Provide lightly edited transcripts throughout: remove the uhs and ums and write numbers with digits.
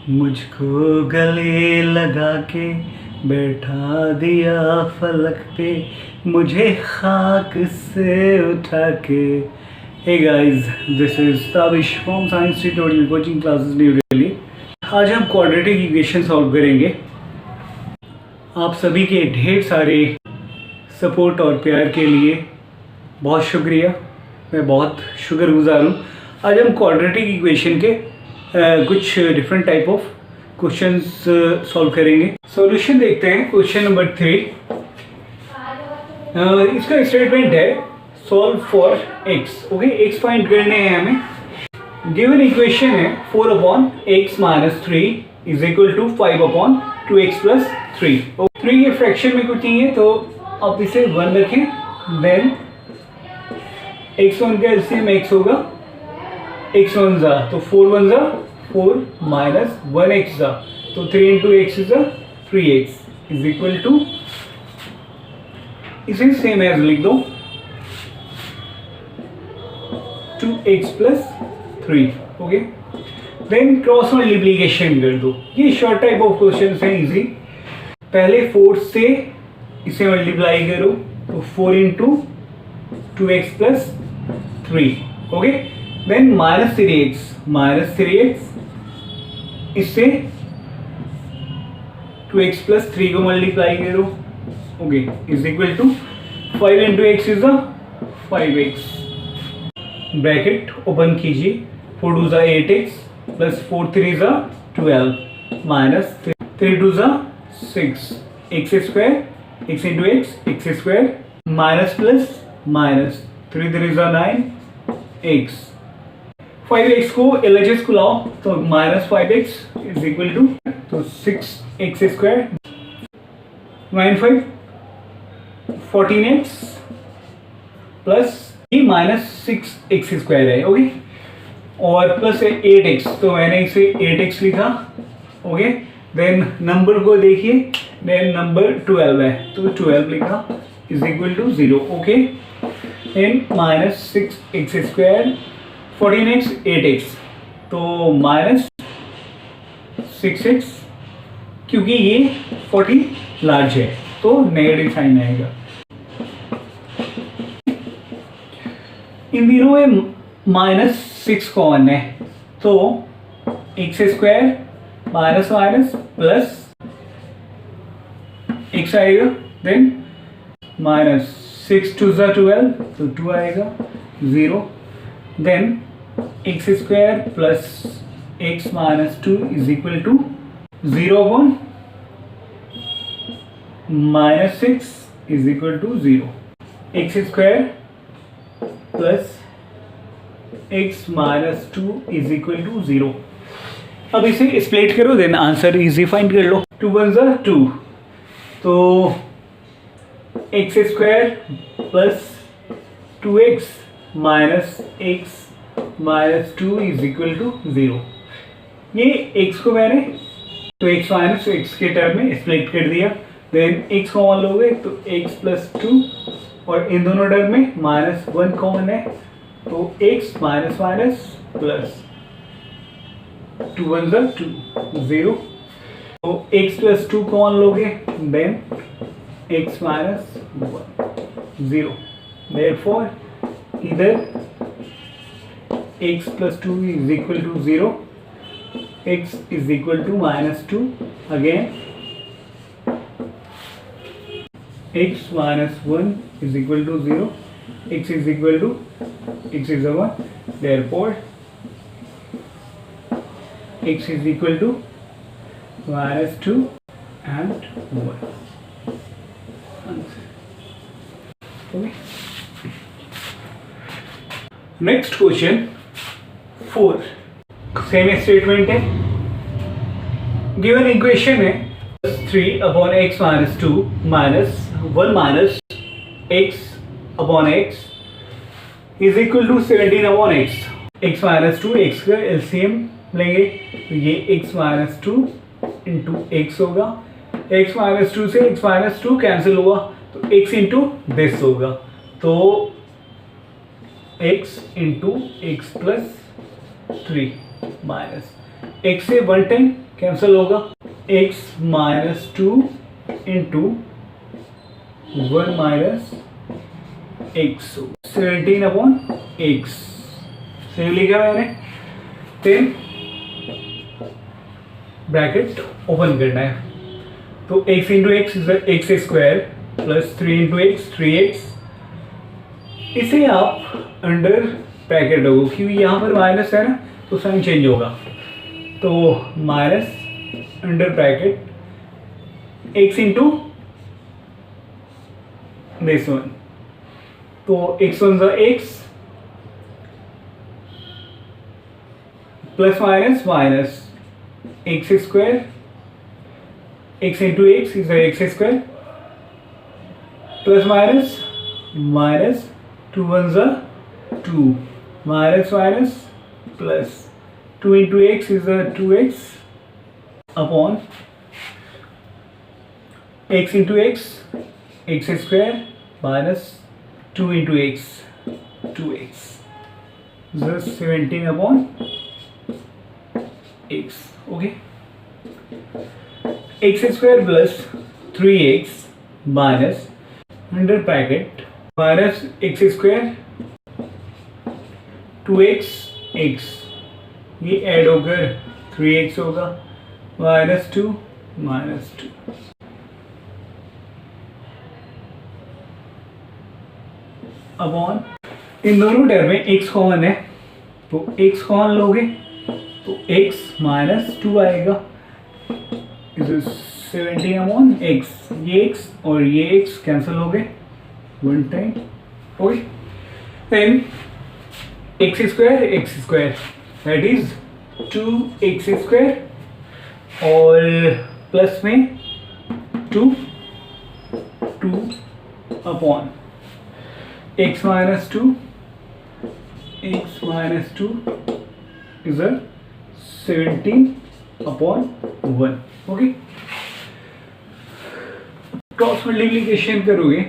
मुझको गले लगा के बैठा दिया फलक पे, मुझे खाक से उठा के। Hey guys, this is Tabish from science tutorial coaching classes New Delhi. आज हम क्वाड्रेटिक इक्वेशन सॉल्व करेंगे। आप सभी के ढेर सारे सपोर्ट और प्यार के लिए बहुत शुक्रिया। मैं बहुत शुक्रगुजार हूँ। आज हम क्वाड्रेटिक इक्वेशन के कुछ different type of questions solve करेंगे। सॉल्यूशन देखते हैं। क्वेश्चन नंबर 3, इसका स्टेटमेंट है solve for x. Okay, x find करने हैं हमें। गिवन इक्वेशन है 4/x - 3 is equal to 5/2x + 3। 3 के फ्रैक्शन में कुछ नहीं है तो आप इसे 1 रखें। देन x1 का एलसीएम x होगा, x1 जा तो 4 1 जा 4 माइनस 1x जा तो 3 × x is 3x is equal to, इसे सेम एज लिख दो 2x + 3। Okay, then cross multiplication कर दो। ये शॉर्ट टाइप ऑफ क्वेश्चन है, इजी। पहले 4 से इसे मल्टीप्लाई करो तो 4 × 2x + 3। ओके, देन -3x इससे 2x + 3 को मल्टीप्लाई करो। Okay, is equal to 5 × x is 5x। Bracket open कीजिए। 4 2 = 8x + 4 3 = 12 minus 3 2 = 6 x², x × x² minus plus minus 3 3 = 9x। 5x को LHS को लाओ तो -5x इज इक्वल टू, तो 6x² 9 5 14x प्लस -6x² है। ओके, और प्लस 8x, तो मैंने इसे 8x लिखा। ओके, देन नंबर को देखिए, देन नंबर 12 है तो 12 लिखा is equal to 0। Okay, then -6x² 14x 8x तो -6x, क्योंकि ये 40 लार्ज है तो नेगेटिव साइन आएगा। इन दिनों में -6 कॉमन है तो x² minus minus plus x आएगा। देन -6 2 = 12 तो 2 आएगा 0। देन x² plus x - 2 is equal to 0/- 6 is equal to 0। x² plus x - 2 is equal to 0। अब इसे स्प्लिट करो, देन आंसर इजी फाइंड कर लो। 2 1 = 2 तो x² plus 2x minus x - 2 is equal to 0। ये x को मैंने तो x - x के टर्म में स्प्लिट कर दिया। देन x कॉमन लोगे तो x + 2, और इन दोनों टर्म में -1 कॉमन है तो x माइनस प्लस 2 1 = 2 0। तो x + 2 कॉमन लोगे, then x - 1 0। Therefore either x + 2 is equal to 0, x is equal to -2, again x - 1 is equal to 0, x is equal to x is 1, therefore x is equal to -2 and 1 answer. Okay, next question 4, same statement है। Given equation है 3/x - 2 -1 - x/x is equal to 17/x। x - 2, x का LCM लेंगे तो ये x - 2 × x होगा। x - 2 से x - 2 cancel हुआ तो x × दिस होगा, तो x × x + 3 माइनस x से 1 टाइम कैंसिल होगा, x minus 2 into 1 minus x, 17 upon x सही लिखा मैंने। फिर ब्रैकेट ओपन करना है, तो x into x is x square plus 3 into x 3x, इसे आप अंडर ब्रैकेट रखो क्योंकि यहाँ पर माइनस है ना तो साइन चेंज होगा, तो minus under bracket x into this one, तो x1 ज़ा x plus minus minus x square, x into x is x square plus minus minus 2 1 ज़ा 2 minus minus plus 2 into x is 2x upon x into x x square minus 2 into x 2x 17 upon x, okay. X square plus 3x minus under bracket minus x square 2x x, ये add होकर 3x होगा minus 2 upon, इन दोनों term में x common है तो x common लोगे तो x minus 2 आएगा, 17 अपॉन x, ये x और ये x कैंसिल हो गए 1 time, okay. Then x square that is 2x square और प्लस में 2 upon x minus 2 is 17 upon 1, okay. Cross multiplication करोगे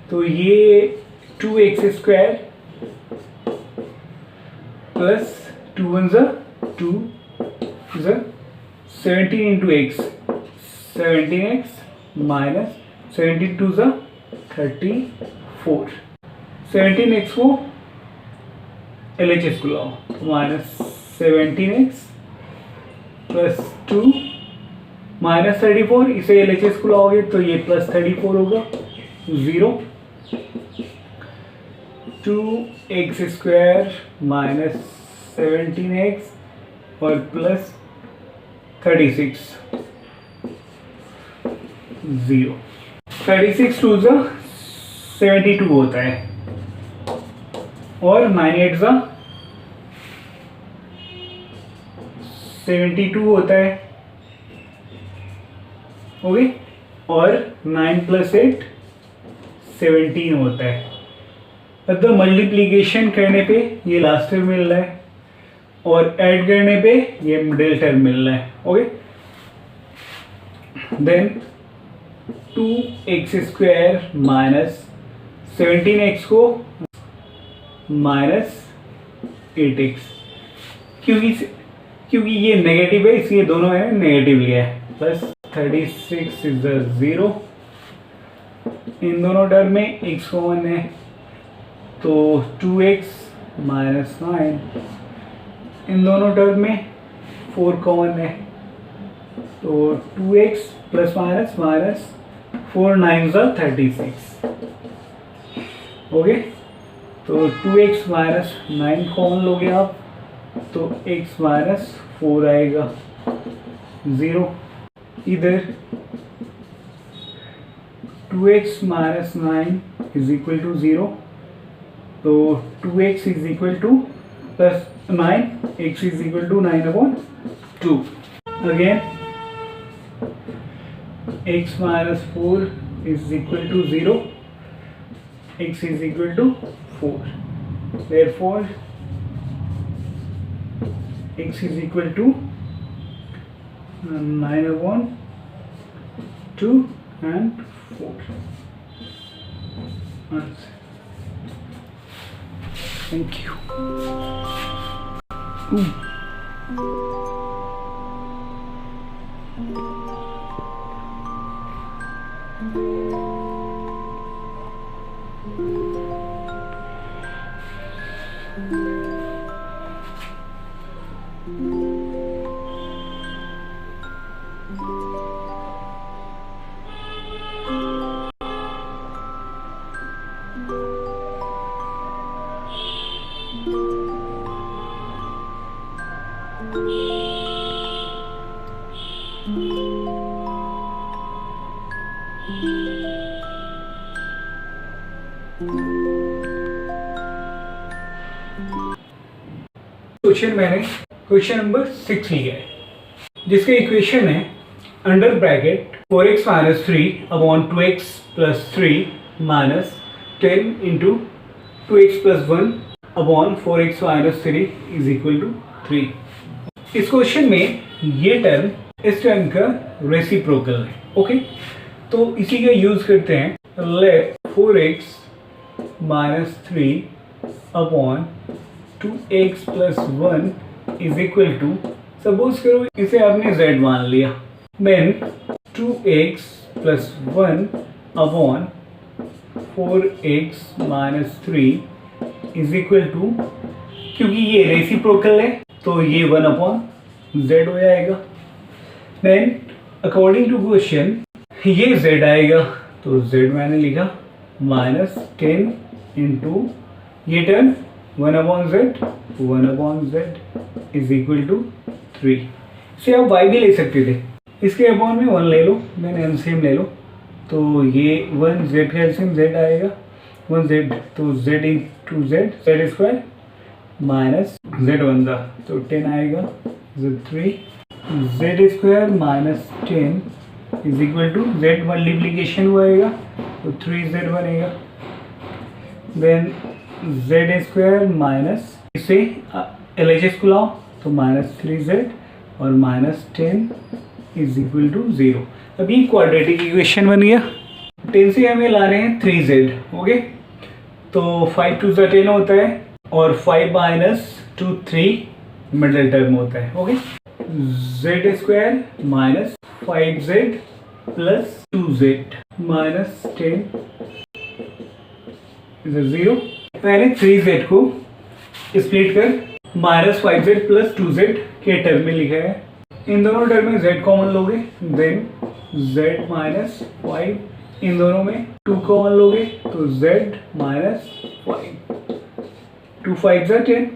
तो ये 2x स्क्वायर प्लस 2 1 ज़ा 2 is 17 into x 17x minus 17 2 ज़ा 34, 17x को LHS को लाओ माइनस 17x प्लस 2 माइनस 34, इसे LHS को लाओगे तो ये प्लस 34 होगा 0, 2x स्क्वायर माइनस 17x और प्लस 36 0, 36 2 ज़ा 72 होता है और 9 8 ज़ा 72 होता है, ओके। और 9 प्लस 8 17 होता है। अब मल्टीप्लिकेशन करने पे ये लास्ट टर्म मिल रहा है और ऐड करने पे ये मिडिल टर्म मिल रहा है, okay. Then 2x square minus 17x को माइनस 8x, क्योंकि ये नेगेटिव है इसलिए दोनों है नेगेटिव लिया है, प्लस 36 इज 0, इन दोनों टर्म में x कॉमन है तो 2x माइनस 9, इन दोनों टर्म में 4 कॉमन है तो 2x प्लस माइनस माइनस 4 9 ज़ा 36, ओके। तो 2x माइनस 9 कॉमन लोगे आप तो x माइनस 4 आएगा 0, इधर 2x minus 9 is equal to 0, तो 2x is equal to plus 9 x is equal to 9 upon 2, again x minus 4 is equal to 0, x is equal to 4, therefore x is equal to 9 upon 2 and 4. Answer. Thank you. Question मैंने question number 6 लिया है, जिसका equation है under bracket 4x minus 3 upon 2x plus 3 minus 10 into 2x plus 1 upon 4x minus 3 is equal to 3। इस question में ये term इस term का रेसिप्रोकल है। ओके, तो इसी का यूज करते हैं। Let 4x minus 3 upon 2x plus 1 is equal to, suppose करो इसे आपने z मान लिया, then 2x plus 1 upon 4x minus 3 is equal to, क्योंकि ये रेसिप्रोकल है तो ये 1 अपॉन z हो जाएगा। देन अकॉर्डिंग टू क्वेश्चन ये z आएगा, तो z मैंने लिखा माइनस 10 इंटू ये term 1 upon z is equal to 3। इसे आप y भी ले सकते थे, इसके अपॉन में 1 ले लो, मैंने एलसीएम ले लो, तो ये 1 z का एलसीएम z आएगा 1z, तो z into z square minus z 1 ज़ा, तो 10 आएगा z3, z square minus 10 is equal to z multiplication हुआ तो 3z बनेगा। देन z स्क्वायर माइनस, इसे LHS को लाओ तो माइनस 3z और माइनस 10 इज इक्वल टू 0। अब ये क्वाड्रेटिक इक्वेशन बन गया। 10 से हमें ला रहे हैं 3z। ओके, तो 5 2 ज़ा 10 होता है और 5 माइनस 2 3 मिडिल टर्म होता है। Okay, z square minus 5z plus 2z minus 10 is 0। मैंने 3z को स्प्लिट कर माइनस 5z प्लस 2z के टर्म में लिखा है। इन दोनों टर्म में z कॉमन लोगे, देन z माइनस 5, इन दोनों में 2 कॉमन लोगे तो z माइनस 5, 2 5 ज़ा 10,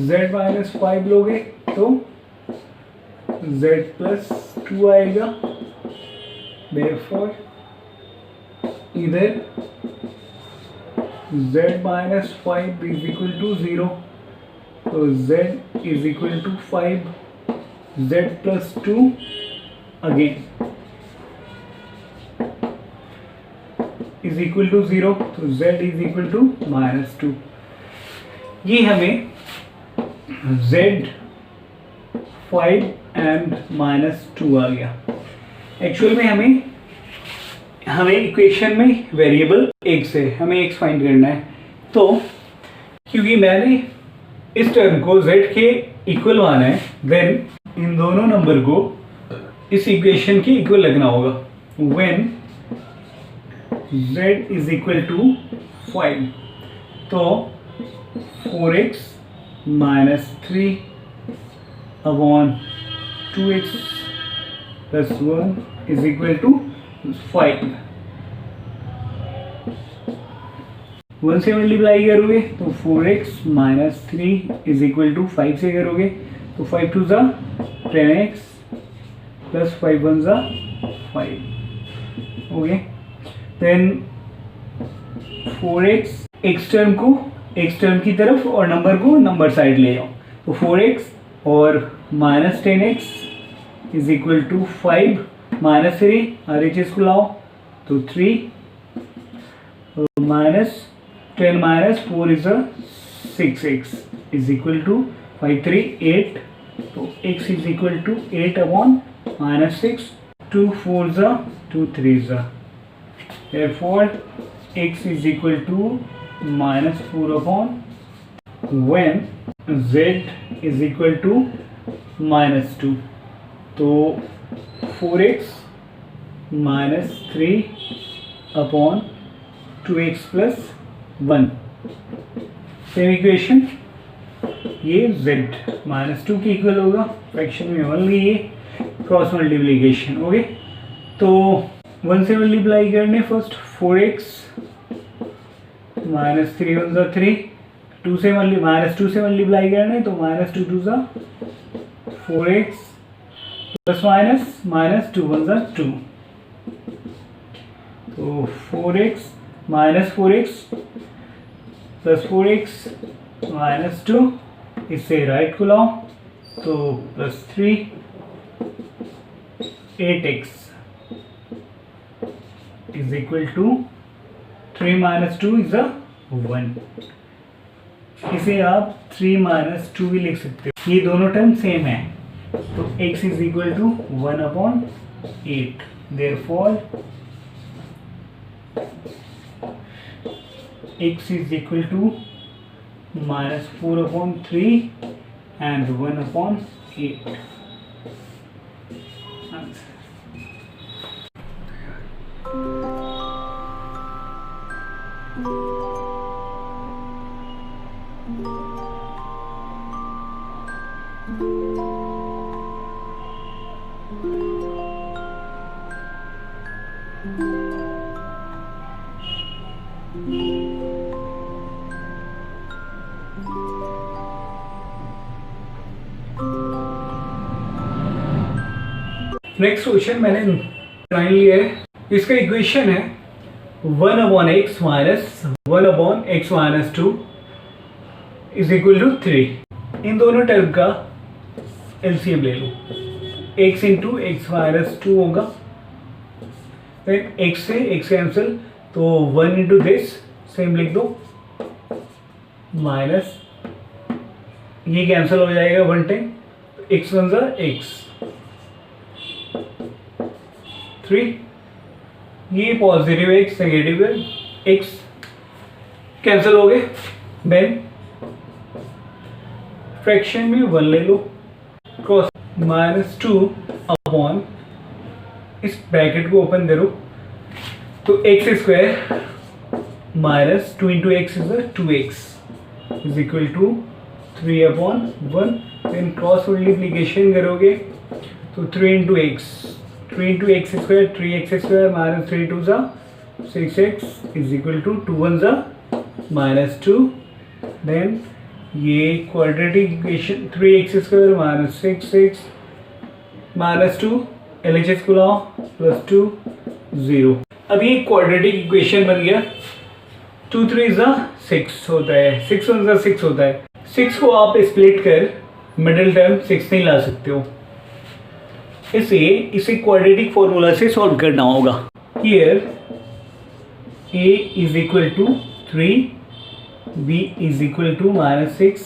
z माइनस 5 लोगे तो z प्लस 2 आएगा। देयरफॉर इधर z minus 5 is equal to 0, तो z is equal to 5, z plus 2 again is equal to 0, तो z is equal to minus 2। ये हमें z 5 एंड माइनस 2 आ गया। एक्चुअल में हमें इक्वेशन में वेरिएबल x है, हमें x फाइंड करना है, तो क्योंकि मैंने इस टर्म को z के इक्वल माना है, देन इन दोनों नंबर को इस इक्वेशन के इक्वल लगना होगा। When z is equal to 5, तो 4x minus 3 upon 2x plus 1 is equal to 5। 1 से मल्टीप्लाई करोगे तो 4x minus 3 is equal to 5 से करोगे तो 5 2 ज़ा 10x प्लस 5 1 ज़ा 5। Okay, then 4x x term की तरफ और नंबर को नंबर साइड ले जाओ, तो 4x और minus 10x is equal to 5 minus 3 RHS को लाओ तो 3 minus 10 minus 4 is 6x is equal to 5 3 8, तो x is equal to 8 upon minus 6, 2 4 ज़ा 2 3 ज़ा, therefore x is equal to minus 4 upon when z is equal to minus 2, तो 4x minus 3 upon 2x plus 1, same equation, ये z minus 2 की equal होगा, fraction में 1 लिए, cross multiplication. Okay, तो 1 से मल्टीप्लाई करने फर्स्ट 4x माइनस 3 1 ज़ा 3, 2 से माइनस 2 से मल्टीप्लाई करने तो माइनस 2 2 ज़ा 4x प्लस माइनस 2 1 ज़ा 2, तो 4x minus 4x plus 4x minus 2 इससे राइट को लाओ तो +3 8x is equal to 3 minus 2 is 1। इसे आप 3 माइनस 2 भी लिख सकते हो, ये दोनों टर्म सेम है। तो x is equal to 1/8, therefore x is equal to -4/3 and 1/8 answer. Next question मैंने 9 लिया है। इसका इक्वेशन है 1/x minus 1/x minus 2 is equal to 3। इन दोनों टर्म का एलसीएम ले लो। x इंटू एक्स माइनस 2 होगा, फिर x से x कैंसिल, तो 1 इंटू दिस सेम लिख दो, माइनस ये कैंसिल हो जाएगा 1 टाइम, x वन ज़ा x 3, ये पॉजिटिव है x नेगेटिव है, x कैंसिल हो गए। देन फ्रैक्शन में 1 ले लो, क्रॉस -2 अपॉन इस ब्रैकेट को ओपन करो तो x स्क्वायर minus 2 into x is 2x is equal to 3/1। Then cross multiplication करोगे तो 3 इंटू एक्स स्क्वायर 3x स्क्वायर माइनस 3 2 ज़ा 6x इज इक्वल टू 2 1 ज़ा -2। देन ये क्वाड्रेटिक इक्वेशन 3x स्क्वायर माइनस 6x -2 LHS को लाओ +2 0। अब ये क्वाड्रेटिक इक्वेशन बन गया। 2 3 ज़ा 6 होता है, 6 1 ज़ा 6 होता है। 6 को आप स्प्लिट कर मिडिल टर्म 6 नहीं ला सकते हो, इसलिए इसे क्वाड्रेटिक फॉर्मूला से सॉल्व करना होगा। Here a is equal to 3, b is equal to -6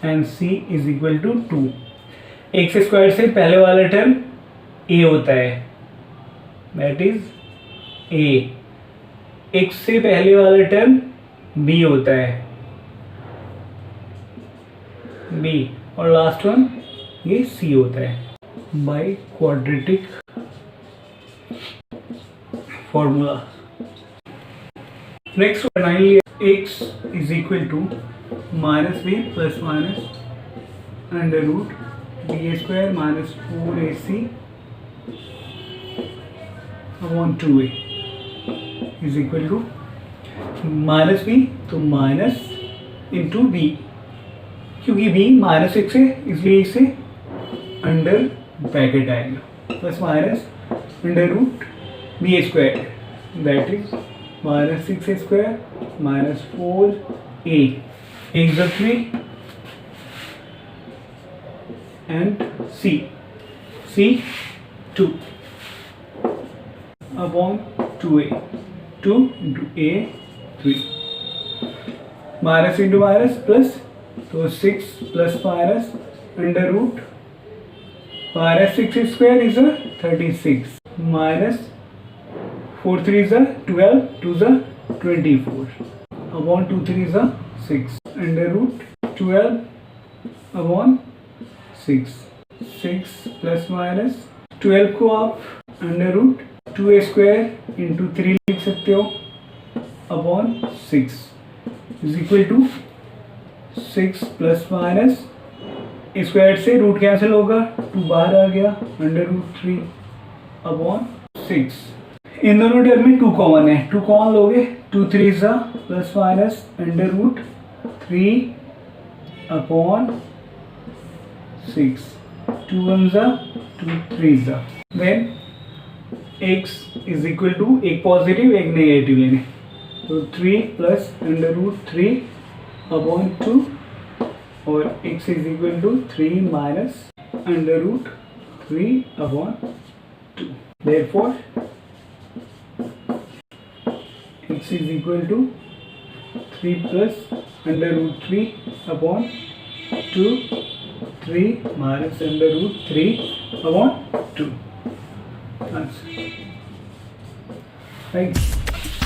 and c is equal to 2। X square से पहले वाला टर्म a होता है, दैट इज a। x से पहले वाला टर्म b होता है, b, और लास्ट वन ये c होता है by quadratic formula. Next 9 x is equal to -b plus minus under root b square minus 4ac upon 2a is equal to -b, तो माइनस इंटू b, क्योंकि b -x है इसलिए इसे अंडर ब्रैकेट आएगा, plus minus under root b square that is -6 square minus 4a is 3 and c 2 upon 2a, 2 into a 3, minus into minus plus, तो 6 plus minus under root -6 square is 36 minus 4 3 is 12, 2 is 24 upon 2 3 is 6 under root 12 upon 6 plus minus 12 को आप under root 2a square into 3 लिख सकते हो upon 6 is equal to 6 plus minus square से root cancel होगा, 2 बाहर आ गया, अंडर रूट 3 अपॉन 6। इन दोनों टर्म में 2 कॉमन है, 2 कॉमन लोगे 2 3 सा plus minus under root 3 upon 6, 2 1 सा 2 3 सा। Then x is equal to एक पॉजिटिव एक नेगेटिव लेने, तो 3 प्लस अंडर रूट 3 अपॉन 2 और x is equal to 3 minus under root 3 upon 2. Therefore x is equal to 3 plus under root 3 upon 2, 3 minus under root 3 upon 2. Answer. Right.